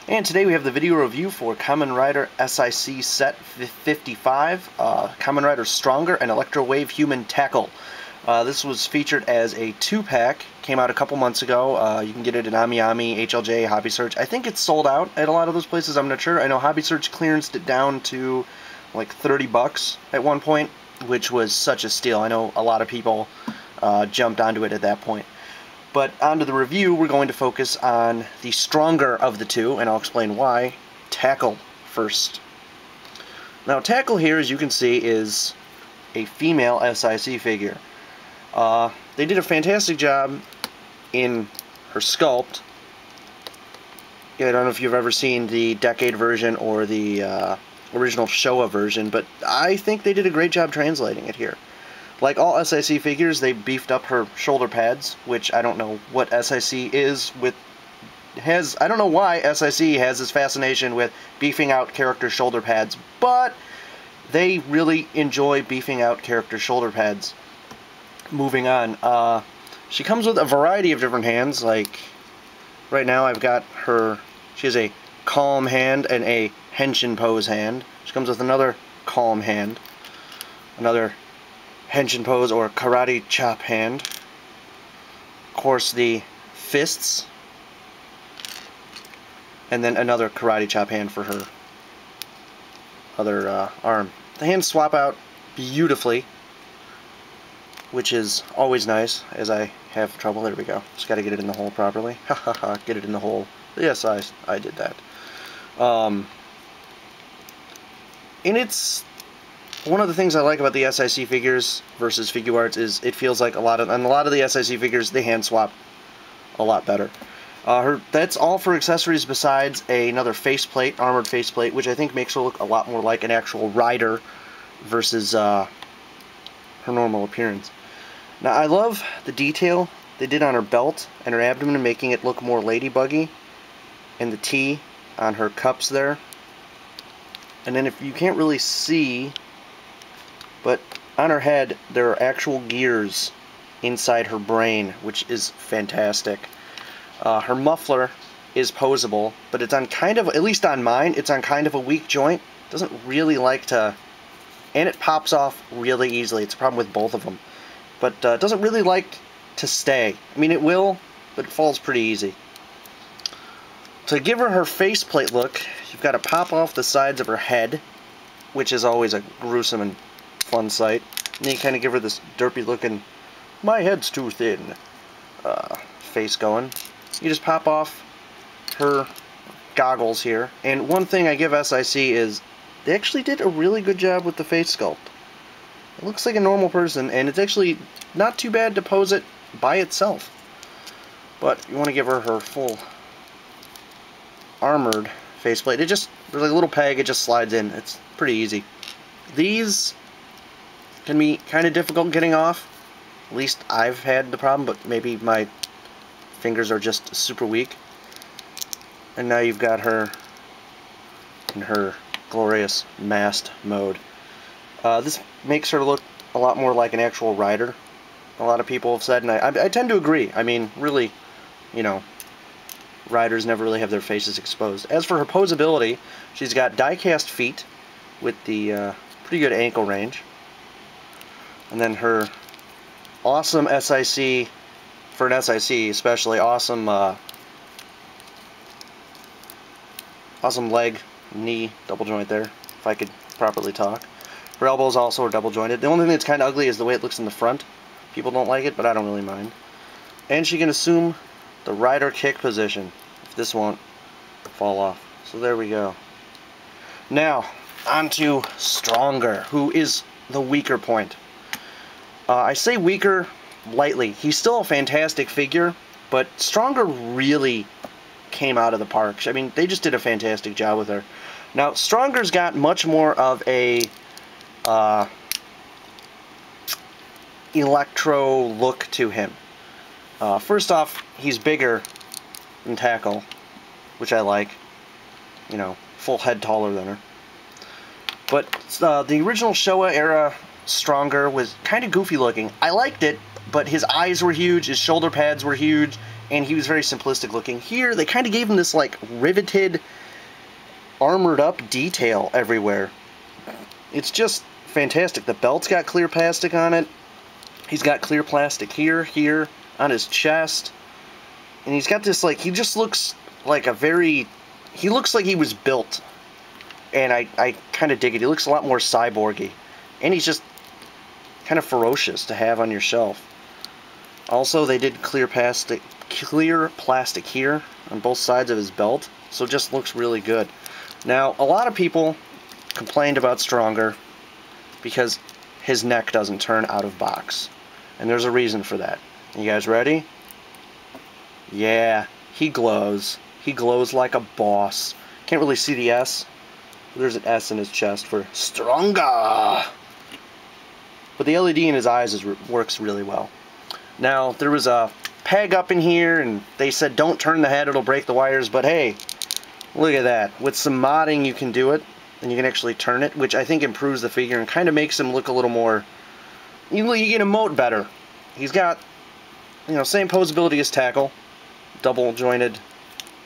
And today we have the video review for Kamen Rider SIC Set 55, Kamen Rider Stronger and Electro Wave Human Tackle. This was featured as a 2-pack, came out a couple months ago. You can get it at AmiAmi, HLJ, Hobby Search. I think it's sold out at a lot of those places, I'm not sure. I know Hobby Search clearanced it down to like 30 bucks at one point, which was such a steal. I know a lot of people jumped onto it at that point. But onto the review, we're going to focus on the stronger of the two, and I'll explain why. Tackle first. Now, Tackle here, as you can see, is a female SIC figure. They did a fantastic job in her sculpt. Yeah, I don't know if you've ever seen the Decade version or the original Showa version, but I think they did a great job translating it here. Like all SIC figures, they beefed up her shoulder pads, which I don't know what SIC is with... I don't know why SIC has this fascination with beefing out character shoulder pads, but they really enjoy beefing out character shoulder pads. Moving on, she comes with a variety of different hands. Like, right now I've got her... She has a calm hand and a henshin pose hand. She comes with another calm hand, another henshin pose or karate chop hand. Of course, the fists, and then another karate chop hand for her other arm. The hands swap out beautifully, which is always nice, as I have trouble. There we go. Just got to get it in the hole properly. Ha ha ha, get it in the hole. Yes, I did that. And it's one of the things I like about the SIC figures versus Figuarts is it feels like a lot of the SIC figures, they hand swap a lot better. That's all for accessories besides another faceplate, armored faceplate, which I think makes her look a lot more like an actual rider versus her normal appearance. Now, I love the detail they did on her belt and her abdomen, making it look more ladybuggy, and the T on her cups there. And then if you can't really see, but on her head there are actual gears inside her brain, which is fantastic. Her muffler is posable, but it's on kind of, at least on mine, it's on kind of a weak joint. It doesn't really like to, and it pops off really easily. It's a problem with both of them. But it doesn't really like to stay. I mean, it will, but it falls pretty easy. To give her faceplate look, you've got to pop off the sides of her head, which is always a gruesome and fun sight. And then you kind of give her this derpy looking, my head's too thin, face going. You just pop off her goggles here. And one thing I give SIC is they actually did a really good job with the face sculpt. It looks like a normal person, and it's actually not too bad to pose it by itself. But you want to give her her full armored faceplate. There's like a little peg, it just slides in. It's pretty easy. These can be kind of difficult getting off. At least I've had the problem, but maybe my fingers are just super weak. And now you've got her in her glorious masked mode. This makes her look a lot more like an actual rider. A lot of people have said, and I tend to agree. I mean, really, you know, riders never really have their faces exposed. As for her posability, she's got die-cast feet with the pretty good ankle range. And then her awesome SIC, for an SIC especially, awesome awesome leg, knee, double joint there, if I could properly talk. Her elbows also are double jointed. The only thing that's kind of ugly is the way it looks in the front. People don't like it, but I don't really mind. And she can assume the rider kick position, if this won't fall off. So there we go. Now, on to Stronger, who is the weaker point. I say weaker lightly. He's still a fantastic figure, but Stronger really came out of the park. I mean, they just did a fantastic job with her. Now, Stronger's got much more of a Electro look to him. First off, he's bigger than Tackle, which I like. You know, full head taller than her. But the original Showa era Stronger was kind of goofy looking. I liked it, but his eyes were huge, his shoulder pads were huge, and he was very simplistic looking. Here, they kind of gave him this, like, riveted, armored up detail everywhere. It's just fantastic. The belt's got clear plastic on it. He's got clear plastic here, on his chest. And he's got this, like, he just looks like he looks like he was built. And I kind of dig it. He looks a lot more cyborgy. And he's just kind of ferocious to have on your shelf. Also, they did clear plastic here on both sides of his belt. So it just looks really good. Now, a lot of people complained about Stronger because his neck doesn't turn out of box. And there's a reason for that. You guys ready? Yeah, he glows. He glows like a boss. Can't really see the S. There's an S in his chest for Stronger. But the LED in his eyes works really well. Now, there was a peg up in here, and they said don't turn the head, it'll break the wires. But hey, look at that. With some modding, you can do it, and you can actually turn it, which I think improves the figure and kind of makes him look a little more... You can emote better. He's got, you know, same posability as Tackle. Double jointed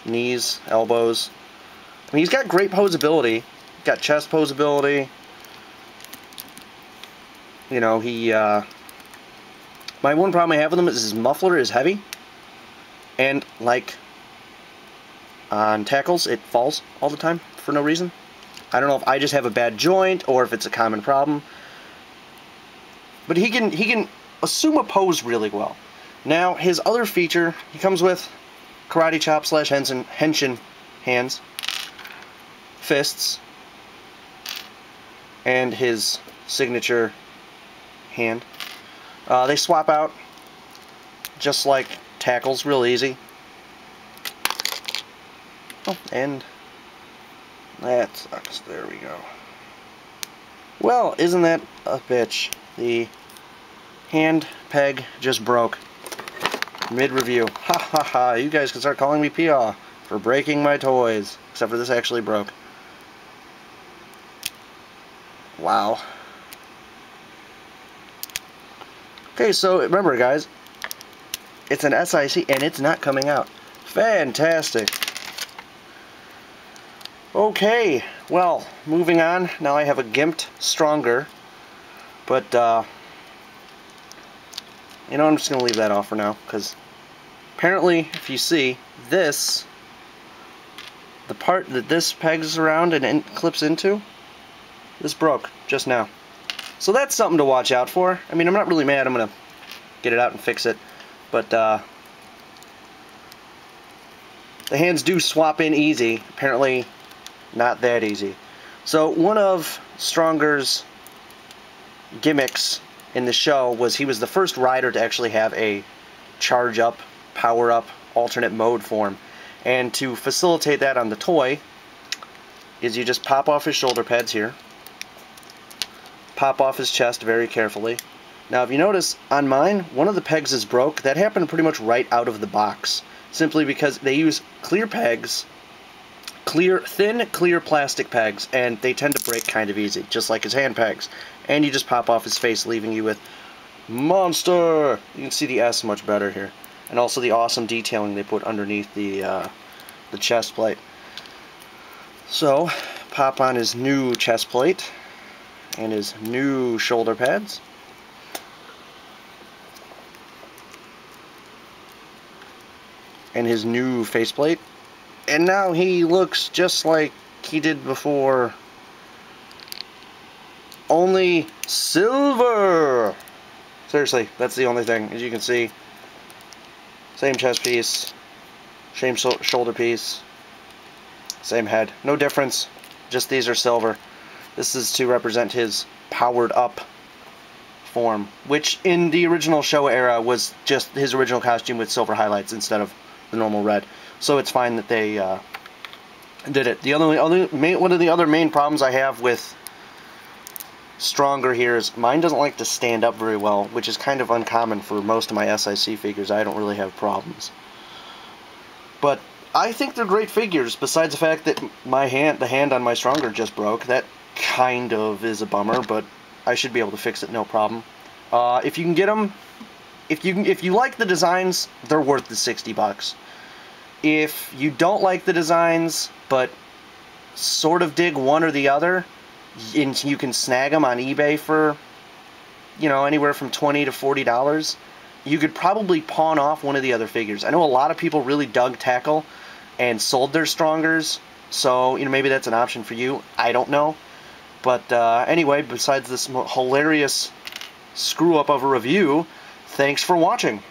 knees, elbows. I mean, he's got great posability. Got chest posability. You know, my one problem I have with him is his muffler is heavy. And, like, on Tackles, it falls all the time for no reason. I don't know if I just have a bad joint or if it's a common problem. But he can assume a pose really well. Now, his other feature, he comes with karate chop / henshin hands, fists, and his signature hand. They swap out just like Tackles, real easy. Oh, and that sucks. There we go. Well, isn't that a bitch? The hand peg just broke mid-review. Ha ha ha, you guys can start calling me Pia for breaking my toys. Except for this actually broke. Wow. Okay, so remember guys, it's an SIC and it's not coming out. Fantastic. Okay, well, moving on. Now I have a gimped Stronger. But, you know, I'm just going to leave that off for now, because apparently, if you see, the part that this pegs around and clips into, this broke just now. So that's something to watch out for. I mean, I'm not really mad. I'm going to get it out and fix it. But, the hands do swap in easy. Apparently, not that easy. So, one of Stronger's gimmicks in the show was he was the first rider to actually have a charge up, power up, alternate mode form. And to facilitate that on the toy is you just pop off his shoulder pads here, pop off his chest very carefully. Now if you notice on mine, one of the pegs is broke. That happened pretty much right out of the box, simply because they use clear pegs, thin clear plastic pegs, and they tend to break kind of easy, just like his hand pegs. And you just pop off his face, leaving you with monster. You can see the S much better here, and also the awesome detailing they put underneath the chest plate. So pop on his new chest plate and his new shoulder pads. And his new faceplate. And now he looks just like he did before, only silver. Seriously, that's the only thing. As you can see, same chest piece, same shoulder piece, same head. No difference, just these are silver. This is to represent his powered up form, which in the original show era was just his original costume with silver highlights instead of the normal red. So it's fine that they did it. One of the other main problems I have with Stronger here is mine doesn't like to stand up very well, which is kind of uncommon for most of my SIC figures. I don't really have problems. But I think they're great figures, besides the fact that the hand on my Stronger just broke. That kind of is a bummer, but I should be able to fix it no problem. If you can get them, if you like the designs, they're worth the $60. If you don't like the designs, but sort of dig one or the other, and you can snag them on eBay for, you know, anywhere from $20 to $40, you could probably pawn off one of the other figures. I know a lot of people really dug Tackle and sold their Strongers, so, you know, maybe that's an option for you. I don't know. But anyway, besides this hilarious screw-up of a review, thanks for watching.